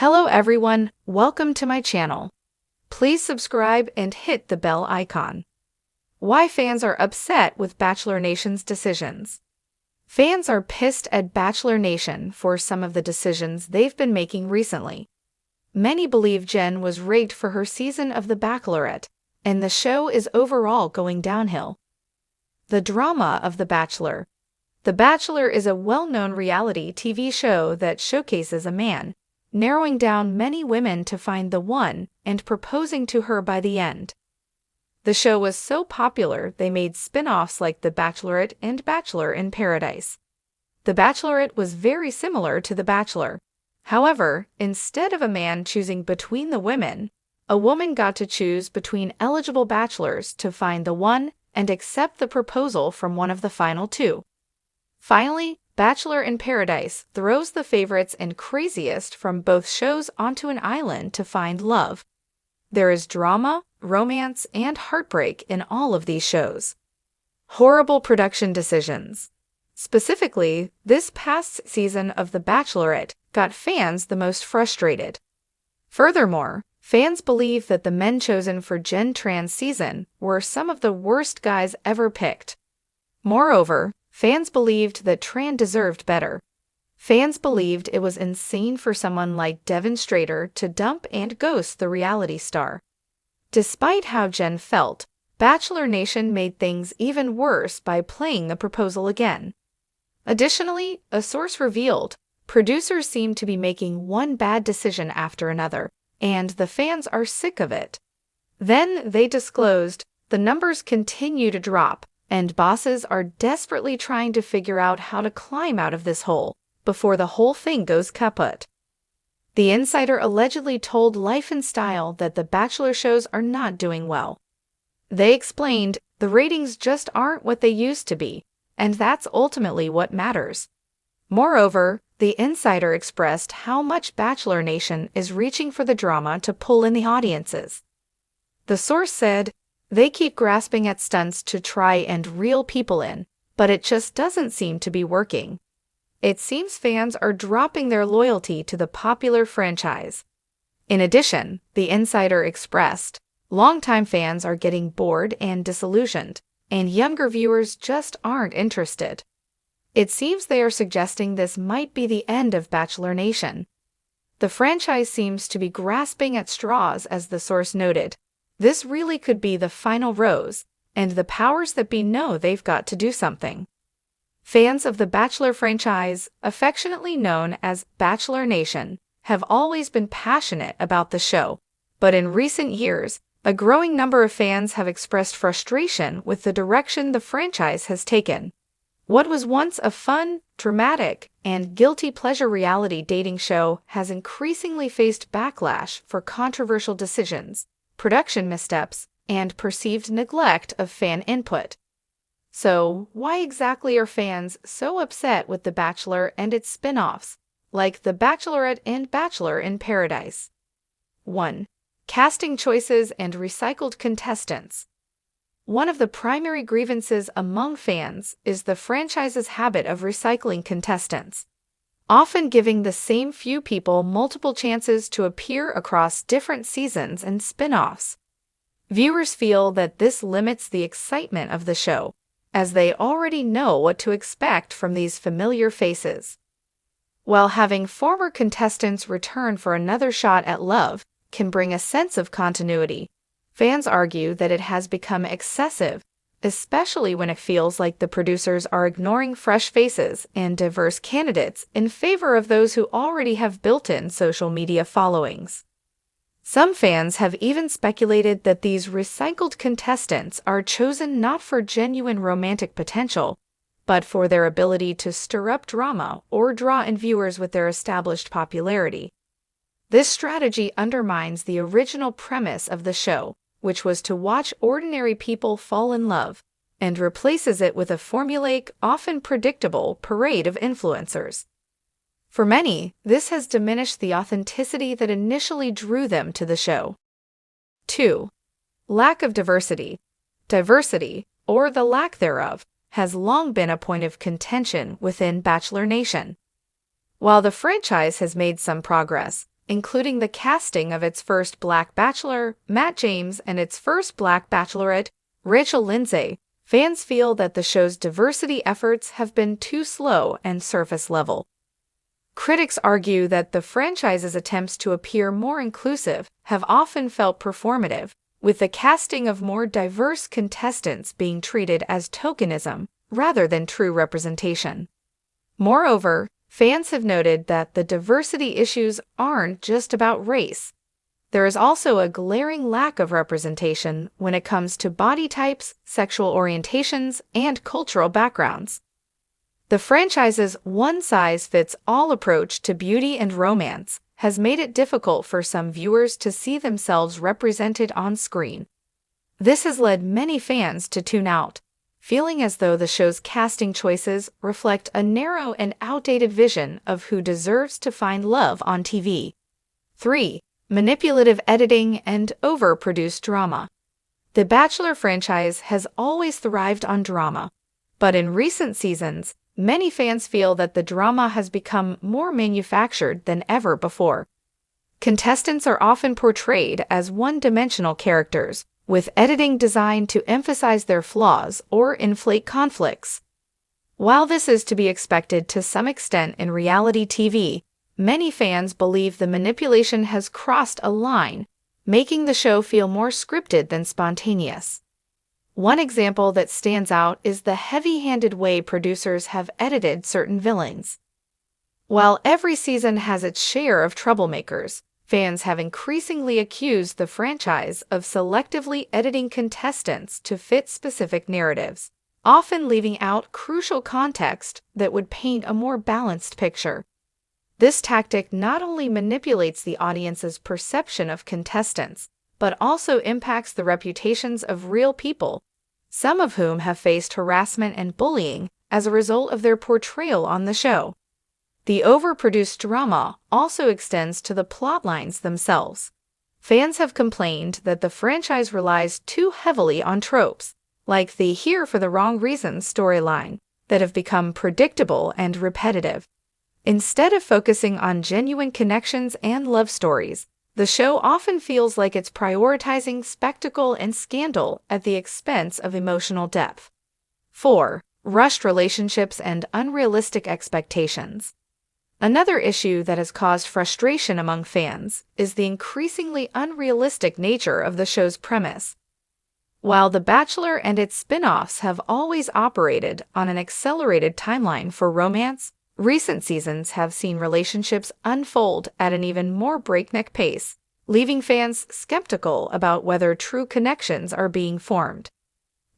Hello everyone, welcome to my channel. Please subscribe and hit the bell icon. Why fans are upset with Bachelor Nation's decisions. Fans are pissed at Bachelor Nation for some of the decisions they've been making recently. Many believe Jen was rigged for her season of The Bachelorette, and the show is overall going downhill. The drama of The Bachelor. The Bachelor is a well-known reality TV show that showcases a man narrowing down many women to find the one and proposing to her by the end. The show was so popular they made spin-offs like The Bachelorette and Bachelor in Paradise. The Bachelorette was very similar to The Bachelor. However, instead of a man choosing between the women, a woman got to choose between eligible bachelors to find the one and accept the proposal from one of the final two. Finally, Bachelor in Paradise throws the favorites and craziest from both shows onto an island to find love. There is drama, romance, and heartbreak in all of these shows. Horrible production decisions. Specifically, this past season of The Bachelorette got fans the most frustrated. Furthermore, fans believe that the men chosen for Jen Tran's season were some of the worst guys ever picked. Moreover, fans believed that Tran deserved better. Fans believed it was insane for someone like Devin Strader to dump and ghost the reality star. Despite how Jen felt, Bachelor Nation made things even worse by playing the proposal again. Additionally, a source revealed, producers seem to be making one bad decision after another, and the fans are sick of it. Then they disclosed, the numbers continue to drop, and bosses are desperately trying to figure out how to climb out of this hole before the whole thing goes kaput. The insider allegedly told Life and Style that the Bachelor shows are not doing well. They explained, the ratings just aren't what they used to be, and that's ultimately what matters. Moreover, the insider expressed how much Bachelor Nation is reaching for the drama to pull in the audiences. The source said, they keep grasping at stunts to try and reel people in, but it just doesn't seem to be working. It seems fans are dropping their loyalty to the popular franchise. In addition, the insider expressed, longtime fans are getting bored and disillusioned, and younger viewers just aren't interested. It seems they are suggesting this might be the end of Bachelor Nation. The franchise seems to be grasping at straws, as the source noted. This really could be the final rose, and the powers that be know they've got to do something. Fans of the Bachelor franchise, affectionately known as Bachelor Nation, have always been passionate about the show, but in recent years, a growing number of fans have expressed frustration with the direction the franchise has taken. What was once a fun, dramatic, and guilty pleasure reality dating show has increasingly faced backlash for controversial decisions, production missteps, and perceived neglect of fan input. So, why exactly are fans so upset with The Bachelor and its spin-offs, like The Bachelorette and Bachelor in Paradise? 1. Casting choices and recycled contestants. One of the primary grievances among fans is the franchise's habit of recycling contestants, often giving the same few people multiple chances to appear across different seasons and spin-offs. Viewers feel that this limits the excitement of the show, as they already know what to expect from these familiar faces. While having former contestants return for another shot at love can bring a sense of continuity, fans argue that it has become excessive, especially when it feels like the producers are ignoring fresh faces and diverse candidates in favor of those who already have built-in social media followings. Some fans have even speculated that these recycled contestants are chosen not for genuine romantic potential, but for their ability to stir up drama or draw in viewers with their established popularity. This strategy undermines the original premise of the show, which was to watch ordinary people fall in love, and replaces it with a formulaic, often predictable parade of influencers. For many, this has diminished the authenticity that initially drew them to the show. 2. Lack of diversity. Diversity, or the lack thereof, has long been a point of contention within Bachelor Nation. While the franchise has made some progress, including the casting of its first Black Bachelor, Matt James, and its first Black Bachelorette, Rachel Lindsay. Fans feel that the show's diversity efforts have been too slow and surface level. Critics argue that the franchise's attempts to appear more inclusive have often felt performative, with the casting of more diverse contestants being treated as tokenism rather than true representation. Moreover, fans have noted that the diversity issues aren't just about race. There is also a glaring lack of representation when it comes to body types, sexual orientations, and cultural backgrounds. The franchise's one-size-fits-all approach to beauty and romance has made it difficult for some viewers to see themselves represented on screen. This has led many fans to tune out, feeling as though the show's casting choices reflect a narrow and outdated vision of who deserves to find love on TV. 3. Manipulative editing and overproduced drama. The Bachelor franchise has always thrived on drama, but in recent seasons, many fans feel that the drama has become more manufactured than ever before. Contestants are often portrayed as one-dimensional characters, with editing designed to emphasize their flaws or inflate conflicts. While this is to be expected to some extent in reality TV, many fans believe the manipulation has crossed a line, making the show feel more scripted than spontaneous. One example that stands out is the heavy-handed way producers have edited certain villains. While every season has its share of troublemakers, fans have increasingly accused the franchise of selectively editing contestants to fit specific narratives, often leaving out crucial context that would paint a more balanced picture. This tactic not only manipulates the audience's perception of contestants, but also impacts the reputations of real people, some of whom have faced harassment and bullying as a result of their portrayal on the show. The overproduced drama also extends to the plot lines themselves. Fans have complained that the franchise relies too heavily on tropes, like the "here for the wrong reasons" storyline, that have become predictable and repetitive. Instead of focusing on genuine connections and love stories, the show often feels like it's prioritizing spectacle and scandal at the expense of emotional depth. 4. Rushed relationships and unrealistic expectations. Another issue that has caused frustration among fans is the increasingly unrealistic nature of the show's premise. While The Bachelor and its spin-offs have always operated on an accelerated timeline for romance, recent seasons have seen relationships unfold at an even more breakneck pace, leaving fans skeptical about whether true connections are being formed.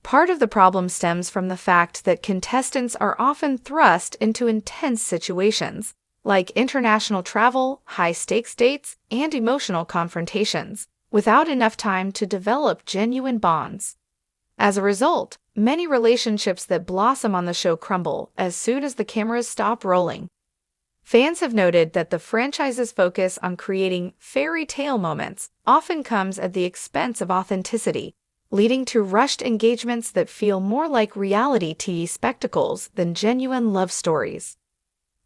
Part of the problem stems from the fact that contestants are often thrust into intense situations, like international travel, high-stakes dates, and emotional confrontations, without enough time to develop genuine bonds. As a result, many relationships that blossom on the show crumble as soon as the cameras stop rolling. Fans have noted that the franchise's focus on creating fairy tale moments often comes at the expense of authenticity, leading to rushed engagements that feel more like reality TV spectacles than genuine love stories.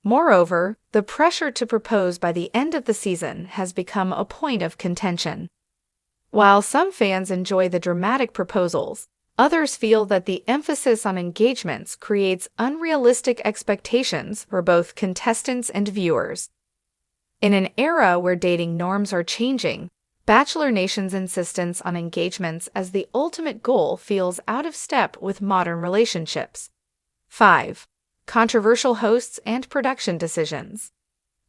Moreover, the pressure to propose by the end of the season has become a point of contention. While some fans enjoy the dramatic proposals, others feel that the emphasis on engagements creates unrealistic expectations for both contestants and viewers. In an era where dating norms are changing, Bachelor Nation's insistence on engagements as the ultimate goal feels out of step with modern relationships. 5. Controversial hosts and production decisions.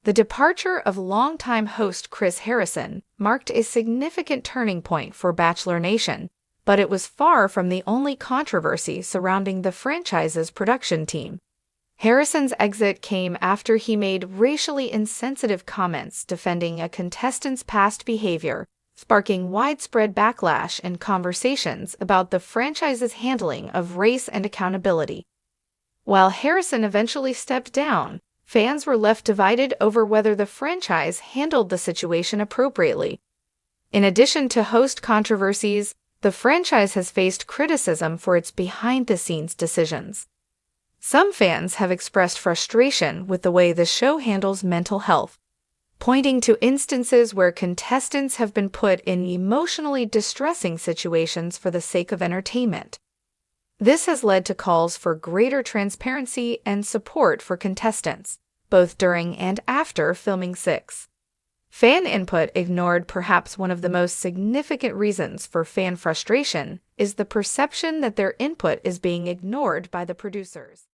The departure of longtime host Chris Harrison marked a significant turning point for Bachelor Nation, but it was far from the only controversy surrounding the franchise's production team. Harrison's exit came after he made racially insensitive comments defending a contestant's past behavior, sparking widespread backlash and conversations about the franchise's handling of race and accountability. While Harrison eventually stepped down, fans were left divided over whether the franchise handled the situation appropriately. In addition to host controversies, the franchise has faced criticism for its behind-the-scenes decisions. Some fans have expressed frustration with the way the show handles mental health. pointing to instances where contestants have been put in emotionally distressing situations for the sake of entertainment. This has led to calls for greater transparency and support for contestants, both during and after filming 6. Fan input ignored. Perhaps one of the most significant reasons for fan frustration is the perception that their input is being ignored by the producers.